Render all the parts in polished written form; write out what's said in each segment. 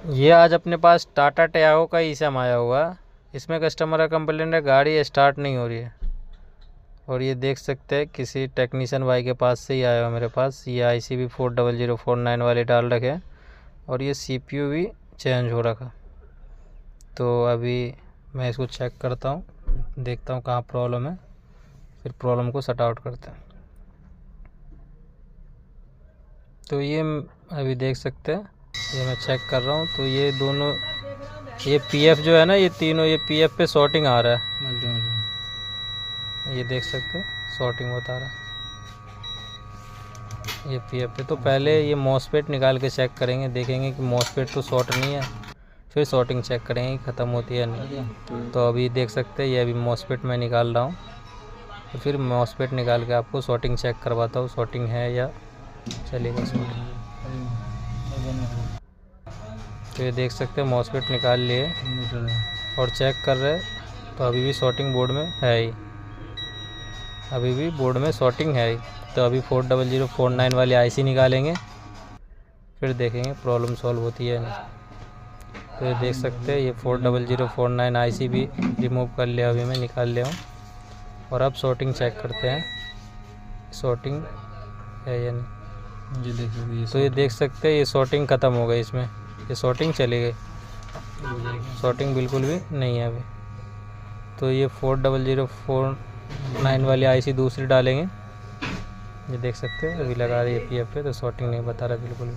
ये आज अपने पास टाटा टियागो का ईसम आया हुआ है। इसमें कस्टमर का कंप्लेंट है गाड़ी स्टार्ट नहीं हो रही है। और ये देख सकते हैं किसी टेक्नीशियन भाई के पास से ही आया हुआ मेरे पास। ये IC भी 40049 वाले डाल रखे हैं और ये CPU भी चेंज हो रखा। तो अभी मैं इसको चेक करता हूँ, देखता हूँ कहाँ प्रॉब्लम है, फिर प्रॉब्लम को सॉर्ट आउट करते हैं। तो ये अभी देख सकते हैं, ये मैं चेक कर रहा हूँ। तो ये दोनों, ये PF जो है ना, ये तीनों, ये PF पे शॉर्टिंग आ रहा है। ये देख सकते हो शॉर्टिंग बता रहा है ये PF पे। तो पहले ये मॉसफेट निकाल के चेक करेंगे, देखेंगे कि मॉसफेट तो शॉर्ट नहीं है, फिर शॉर्टिंग चेक करेंगे कि ख़त्म होती है नहीं। तो अभी देख सकते हैं ये अभी मॉसफेट मैं निकाल रहा हूँ, तो फिर मॉसफेट निकाल के आपको शॉर्टिंग चेक करवाता हूँ, शॉर्टिंग है या चलेगा शॉर्टिंग। तो ये देख सकते हैं मॉसफेट निकाल लिए और चेक कर रहे हैं। तो अभी भी शॉर्टिंग बोर्ड में है ही, अभी भी बोर्ड में शॉर्टिंग है ही। तो अभी 40049 वाली IC निकालेंगे, फिर देखेंगे प्रॉब्लम सॉल्व होती है नहीं। तो ये देख सकते हैं ये 40049 IC भी रिमूव कर लिया, अभी मैं निकाल लिया हूँ। और अब शॉर्टिंग चेक करते हैं, शॉर्टिंग है या नहीं। ये देखिए, तो ये देख सकते हैं ये शॉर्टिंग ख़त्म हो गई, इसमें ये शॉर्टिंग चली गई, शॉर्टिंग बिल्कुल भी नहीं है अभी। तो ये 40049 वाली IC दूसरी डालेंगे। ये देख सकते हैं अभी लगा रही है PF पे, तो शॉर्टिंग नहीं बता रहा बिल्कुल भी।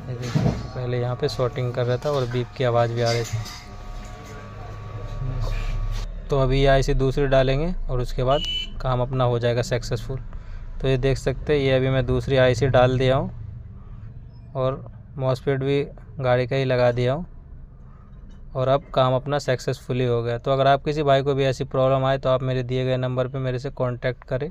ये देखिए पहले यहाँ पे शॉर्टिंग कर रहा था और बीप की आवाज़ भी आ रही थी। तो अभी ये IC दूसरी डालेंगे और उसके बाद काम अपना हो जाएगा सक्सेसफुल। तो ये देख सकते हैं ये अभी मैं दूसरी IC डाल दिया हूँ और मॉसफेट भी गाड़ी का ही लगा दिया हूँ और अब काम अपना सक्सेसफुली हो गया। तो अगर आप किसी भाई को भी ऐसी प्रॉब्लम आए तो आप मेरे दिए गए नंबर पे मेरे से कांटेक्ट करें।